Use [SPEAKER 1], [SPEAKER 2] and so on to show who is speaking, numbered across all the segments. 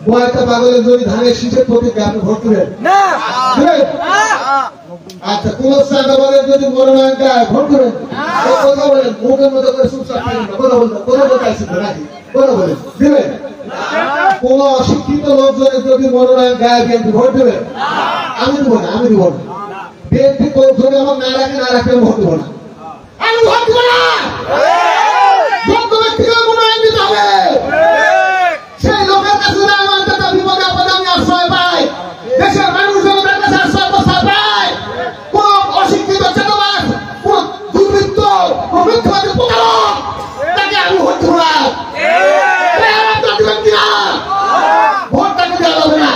[SPEAKER 1] বয়টা পাগলের যদি ধানের শীষের প্রতীকে আপনি ভোট দেবেন না? আচ্ছা, কোন চাঁদাবাদের যদি মনোনয়ন দেয় ভোট দেবেন? কথা বলেন, মুখের মতো করে চুপচাপ থাকেন না, কথা বলতে কথা বলতে আসছেন নাকি? কথা বলেন, দেবেন? কোন অশিক্ষিত লোকজনের যদি মনোনয়ন দেয় বিএনপি ভোট দেবেন? আমি দেবো না, আমি দেবো না। বিএনপি যদি আমার না রাখে না রাখে ভোট দেবো না, আমি ভোট দেবো না। যোগ্য ব্যক্তিকে মনোনয়ন দিতে হবে। সেই লোকের কাছে আমার টাকা বিপদে আপদে আমি আশ্রয় পাই, দেশের মানুষ জনতার কাছে আশ্রয় প্রশ্রয় পাই। কোন অশিক্ষিত চেতবাদ, কোন দুর্বৃত্ত, কোন মিথ্যাবাদী প্রতারক তাকে আমি ভোট দেবো না। ভোটটাকে দেওয়া যাবে না।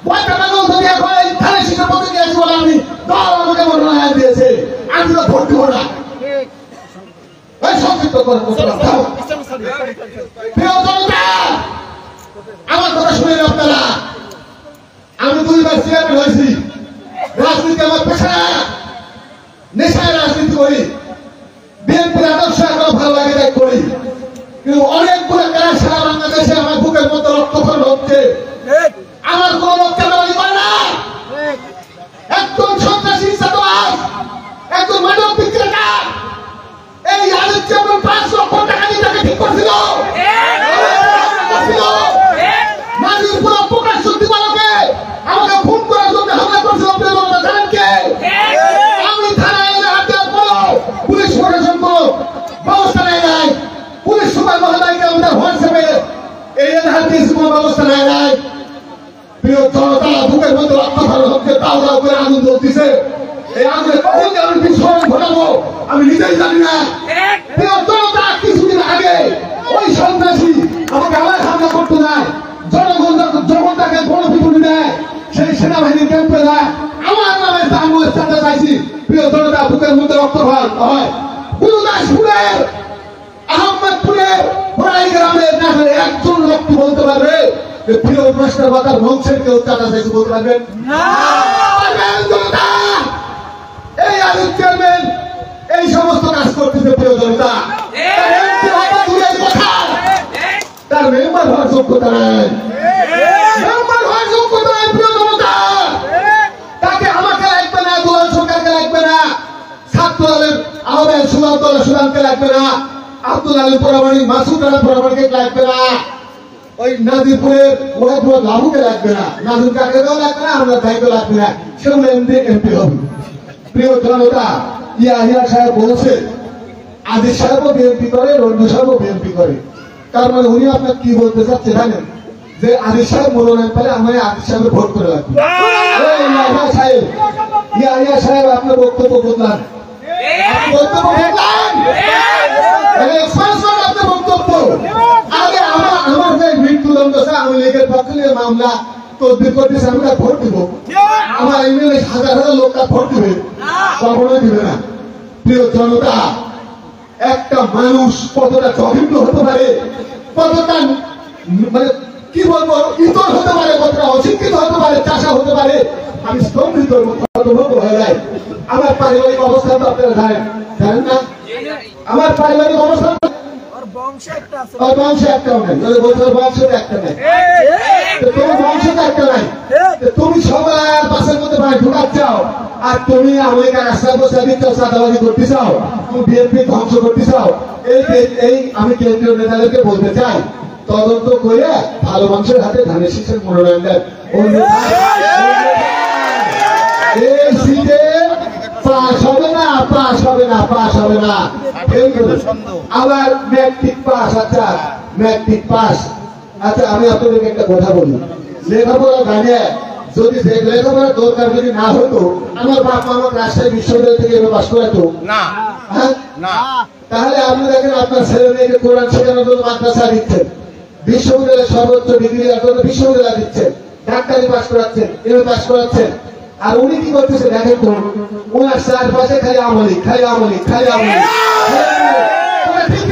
[SPEAKER 1] ভোটটা পাগল যদি এখন এই ধানের শীষের পথে দিয়েছি বলে আমি দল আমাকে মনোনয়ন দিয়েছে, আমি তো ভোট দেবো না। সংক্ষিপ্ত করে আমার কথা শুনেন আপনারা। আমি 2 বার চেয়ারম্যান হয়েছি। রাজনীতি আমার পেশা, নেশায় রাজনীতি করি। বিএনপির আদর্শ আমার ভালো লাগে তাই করি, কিন্তু অনেকগুলো কাজ সারা বাংলাদেশে আমার বুকের মধ্যে রক্তক্ষরণ হচ্ছে। আমার কোন রক্তের বাড়ি করে না। একজন সন্ত্রাসী ছাত্রবাদ, একজন মানব বিক্রেতা এই আদিত্য 5 লক্ষ টাকা দিয়ে তাকে ঠিক করছিল। নাজিরপুর প্রকাশ্য দিবালকে আমাকে ফোন করার জন্য হামলা করছিল। জানেন কে? আমি থানায় হাত দেওয়ার পরও পুলিশ প্রশাসন কোনো ব্যবস্থা নেয় নাই। পুলিশ সুপার মহোদয়কে আমাদের হোয়াটসঅ্যাপে এই এজাহার দিয়েছে, কোনো ব্যবস্থা নেয় নাই। প্রিয় জনতা, বুকের মধ্যে রক্তক্ষরণ হচ্ছে, দাও দাও করে আগুন জ্বলতেছে। এই আগুনে কখন যে আমি বিস্ফোরণ ঘটাবো আমি নিজেই জানি না। প্রিয় জনতা, কিছুদিন আগে ওই সন্ত্রাসী আমাকে আবার হামলা করতে দেয়, জনগণ যখন তাকে গণপিটুনি দেয়, সেই সেনাবাহিনীর ক্যাম্পে দেয়, আমার নামে আঙুলের চাঁদা চাইছি। প্রিয় জনতা, বুকের মধ্যে রক্তক্ষরণ হয়। গুরুদাসপুরের, আহমদপুরের, প্রায় গ্রামের না হলে একজন লোক কি বলতে পারবে যে প্রিয় মাস্টার বাতার বংশের কেউ চাঁদা চাইছে বলতে পারবেন? এই আদিত চেয়ারম্যান এই সমস্ত কাজ করতেছে। প্রিয় জনতা, তার মেম্বার হওয়ার যোগ্যতা নাই, মেম্বার হওয়ার যোগ্যতা নাই। প্রিয় জনতা, তাকে আমাকে লাগবে না, দুলাল সরকারকে লাগবে না, ছাত্র দলের আহ্বায়ক সুদানকে লাগবে না, আব্দুল আলী পরামানিক, মাসুদ আলী পরামানিক লাগবে না, ওই নাজিরপুরের মোহাম্মদ লাবুকে লাগবে না, নাজির কাকেও লাগবে না, আমরা ভাইকে লাগবে না। সেগুলো এমপি হবে। প্রিয় জনতা, ইয়াহিয়া সাহেব বলছে আদিল সাহেবও বিএনপি করে, রঞ্জু সাহেবও বিএনপি করে। তার মানে উনি আপনার কি বলতে চাচ্ছে জানেন? যে আদিল সাহেব মনোনয়ন পেলে আমি আদিল সাহেবের ভোট করে লাগবে। ইয়াহিয়া সাহেব আপনার বক্তব্য বদলান, বক্তব্য বদলান, আপনার বক্তব্য। আগে আমার যে মৃত্যুদণ্ড আওয়ামী লীগের পক্ষে মামলা তদবির করতেছে, আমি ভোট দিব। আমার এমএলএ হাজার হাজার লোকটা ভোট দিবে, কখনোই দিবে না। প্রিয় জনতা, একটা মানুষ কতটা জঘন্য হতে পারে, কতটা মানে কি বলবো ইতর হতে পারে, কতটা অশিক্ষিত হতে পারে, চাষা হতে পারে, আমি স্তম্ভিত হয়ে যাই। আমার পারিবারিক অবস্থা তো আপনারা জানেন না? আমার পারিবারিক অবস্থা বংশ একটাও নাই, বছর বংশ একটা নাই, তোমার বংশ একটা নাই। তুমি সবার পাশের মধ্যে ঢুকাতে চাও, আর তুমি আমাকে রাস্তায় বসে দিচ্ছ, চাঁদাবাজি করতে চাও, তুমি বিএনপি ধ্বংস করতে চাও। এই আমি কেন্দ্রীয় নেতাদেরকে বলতে চাই, তদন্ত করে ভালো মানুষের হাতে ধানের শীষের মনোনয়ন দেন। এই সিটে পাস হবে না, পাস হবে না, পাস হবে না। আবার ম্যাট্রিক পাস। আচ্ছা, ম্যাট্রিক পাস। আচ্ছা, আমি আপনাদেরকে একটা কথা বলি, লেখাপড়া জানে যদি লেখাপড়ার দরকার যদি না হতো, আমার বাপ মা আমাকে রাজশাহী বিশ্ববিদ্যালয় থেকে এবার পাস করাতো না। তাহলে আপনি দেখেন আপনার ছেলে মেয়েকে কোরআন শেখানোর জন্য মাদ্রাসা দিচ্ছেন, বিশ্ববিদ্যালয়ের সর্বোচ্চ ডিগ্রি বিশ্ববিদ্যালয় দিচ্ছেন, ডাক্তারি পাস করাচ্ছেন, এমএ পাস করাচ্ছেন। আর উনি কি করতেছে দেখেন তো, ওনার চারপাশে খালি আমলি, খালি আমলি, খালি আমলি। ঠিক